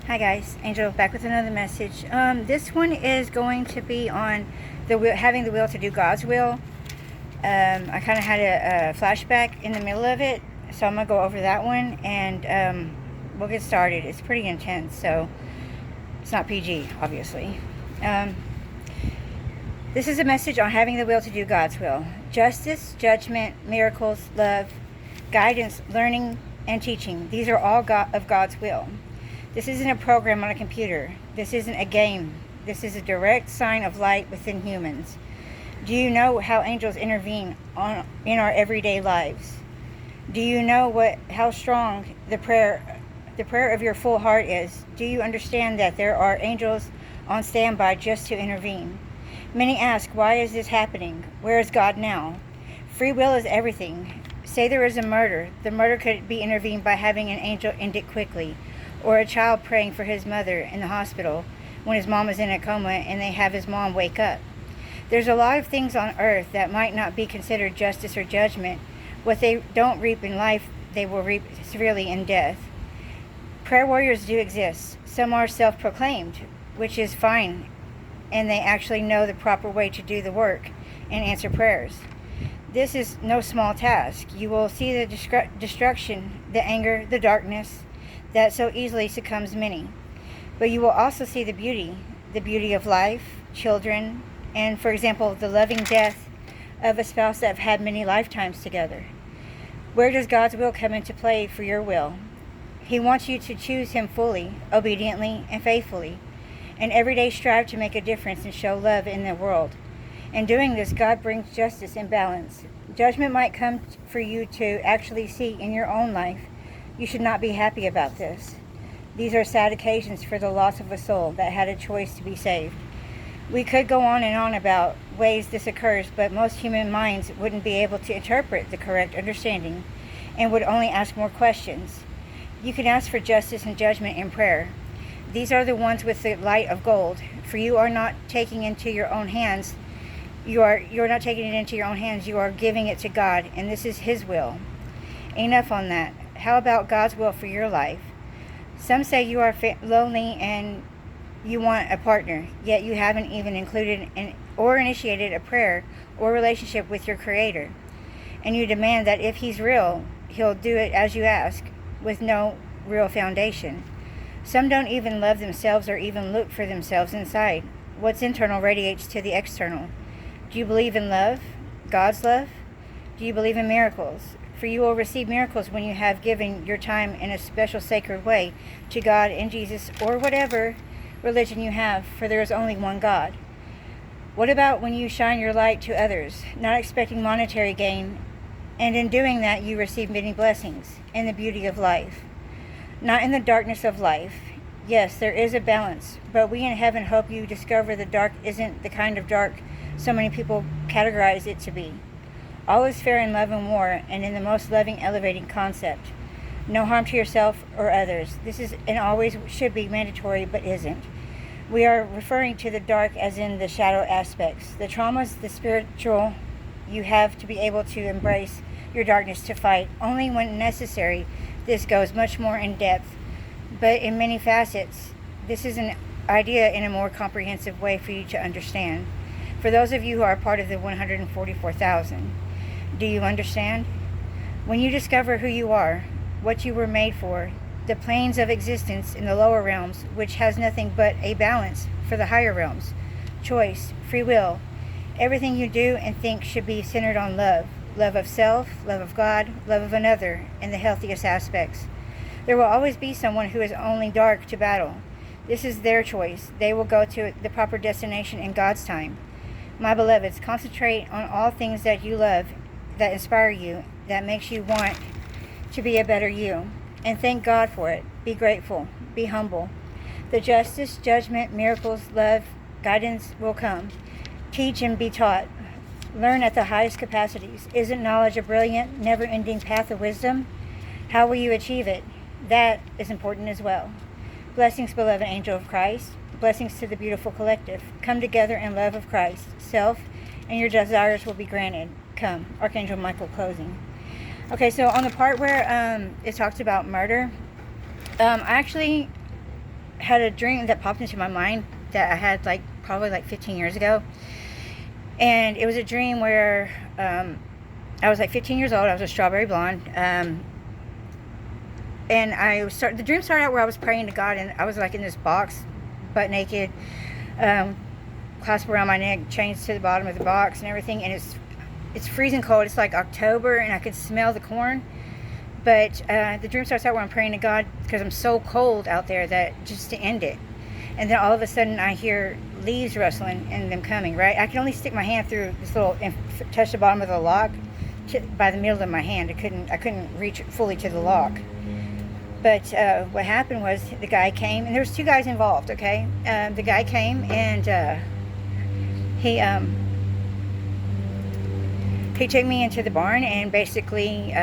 Hi guys, Angel back with another message. This one is going to be on having the will to do God's will. I kind of had a flashback in the middle of it, so I'm going to go over that one and we'll get started. It's pretty intense, so it's not PG, obviously. This is a message on having the will to do God's will. Justice, judgment, miracles, love, guidance, learning, and teaching. These are all of God's will. This isn't a program on a computer. This isn't a game. This is a direct sign of light within humans. Do you know how angels intervene in our everyday lives? Do you know how strong the prayer of your full heart is? Do you understand that there are angels on standby just to intervene? Many ask, why is this happening? Where is God now? Free will is everything. Say there is a murder. The murder could be intervened by having an angel end it quickly. Or a child praying for his mother in the hospital when his mom is in a coma and they have his mom wake up. There's a lot of things on earth that might not be considered justice or judgment. What they don't reap in life, they will reap severely in death. Prayer warriors do exist. Some are self-proclaimed, which is fine, and they actually know the proper way to do the work and answer prayers. This is no small task. You will see the destruction, the anger, the darkness, that so easily succumbs many. But you will also see the beauty of life, children, and, for example, the loving death of a spouse that have had many lifetimes together. Where does God's will come into play for your will? He wants you to choose Him fully, obediently, and faithfully, and every day strive to make a difference and show love in the world. In doing this, God brings justice and balance. Judgment might come for you to actually see in your own life. You should not be happy about this. These are sad occasions for the loss of a soul that had a choice to be saved. We could go on and on about ways this occurs, but most human minds wouldn't be able to interpret the correct understanding and would only ask more questions. You can ask for justice and judgment in prayer. These are the ones with the light of gold, for you are not taking into your own hands. You're not taking it into your own hands. You are giving it to God, and this is His will. Enough on that. How about God's will for your life? Some say you are lonely and you want a partner, yet you haven't even included or initiated a prayer or relationship with your Creator. And you demand that if He's real, He'll do it as you ask, with no real foundation. Some don't even love themselves or even look for themselves inside. What's internal radiates to the external. Do you believe in love? God's love? Do you believe in miracles? For you will receive miracles when you have given your time in a special sacred way to God and Jesus, or whatever religion you have, for there is only one God. What about when you shine your light to others, not expecting monetary gain, and in doing that you receive many blessings in the beauty of life, not in the darkness of life? Yes, there is a balance, but we in heaven hope you discover the dark isn't the kind of dark so many people categorize it to be. All is fair in love and war, and in the most loving, elevating concept. No harm to yourself or others. This is and always should be mandatory, but isn't. We are referring to the dark as in the shadow aspects. The traumas, the spiritual, you have to be able to embrace your darkness to fight. Only when necessary, this goes much more in depth, but in many facets. This is an idea in a more comprehensive way for you to understand. For those of you who are part of the 144,000, do you understand? When you discover who you are, what you were made for, the planes of existence in the lower realms, which has nothing but a balance for the higher realms, choice, free will, everything you do and think should be centered on love. Love of self, love of God, love of another, in the healthiest aspects. There will always be someone who is only dark to battle. This is their choice. They will go to the proper destination in God's time. My beloveds, concentrate on all things that you love, that inspire you, that makes you want to be a better you, and thank God for it. Be grateful, be humble. The justice, judgment, miracles, love, guidance will come. Teach and be taught. Learn at the highest capacities. Isn't knowledge a brilliant, never-ending path of wisdom? How will you achieve it? That is important as well. Blessings, beloved angel of Christ. Blessings to the beautiful collective. Come together in love of Christ, self, and your desires will be granted. Come. Archangel Michael closing. Okay, so on the part where it talks about murder, actually had a dream that popped into my mind that I had like probably like 15 years ago. And it was a dream where I was like 15 years old. I was a strawberry blonde. And the dream started out where I was praying to God, and I was like in this box, butt naked, clasp around my neck, chains to the bottom of the box and everything. And it's freezing cold. It's like October, and I could smell the corn. But the dream starts out where I'm praying to God because I'm so cold out there that just to end it. And then all of a sudden I hear leaves rustling and them coming, right? I could only stick my hand through this little and touch the bottom of the lock by the middle of my hand. I couldn't reach fully to the lock. But what happened was the guy came, and there was 2 guys involved, okay? The guy came, and he took me into the barn and basically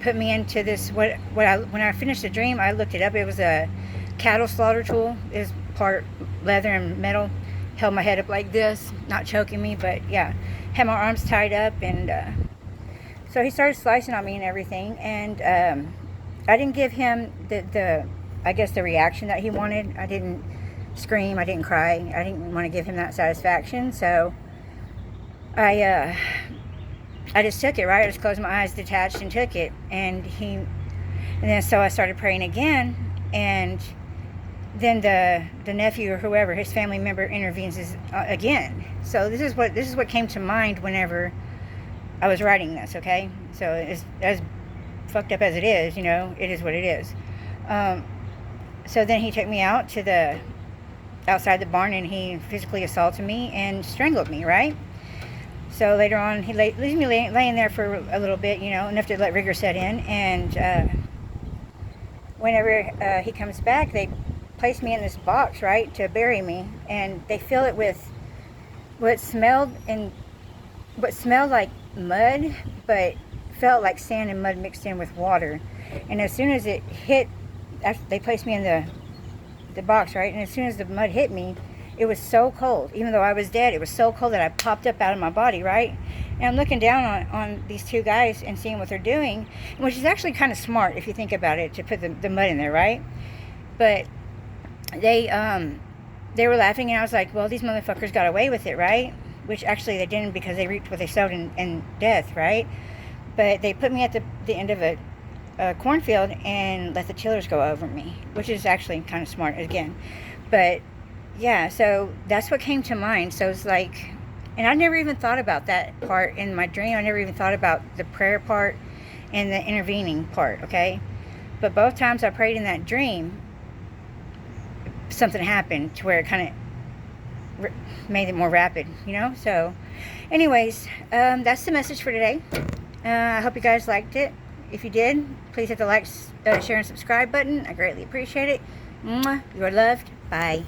put me into this, when I finished the dream, I looked it up. It was a cattle slaughter tool. It was part leather and metal. Held my head up like this, not choking me, but yeah. Had my arms tied up, and so he started slicing on me and everything, and I didn't give him I guess the reaction that he wanted. I didn't scream, I didn't cry, I didn't want to give him that satisfaction, so I just took it, right? I just closed my eyes, detached, and took it, and then so I started praying again, and then the nephew or whoever, his family member, intervenes again. So this is what came to mind whenever I was writing this, okay? So as fucked up as it is, it is what it is. So then he took me out to outside the barn, and he physically assaulted me and strangled me, right? So later on, he leaves me laying there for a little bit, enough to let rigor set in. And whenever he comes back, they place me in this box, right, to bury me. And they fill it with what smelled like mud, but felt like sand and mud mixed in with water. And as soon as it hit, they placed me in the box, right? And as soon as the mud hit me, it was so cold. Even though I was dead, it was so cold that I popped up out of my body, right? And I'm looking down on these 2 guys and seeing what they're doing, which is actually kind of smart if you think about it, to put the mud in there, right? But they were laughing, and I was like, well, these motherfuckers got away with it, right? Which actually they didn't, because they reaped what they sowed in death, right? But they put me at the end of a cornfield and let the tillers go over me, which is actually kind of smart again. But yeah, so that's what came to mind. So it's like, and I never even thought about that part in my dream. I never even thought about the prayer part and the intervening part, okay? But both times I prayed in that dream, something happened to where it kind of made it more rapid, So anyways, that's the message for today. I hope you guys liked it. If you did, please hit the like, share, and subscribe button. I greatly appreciate it. Mwah. You are loved. Bye.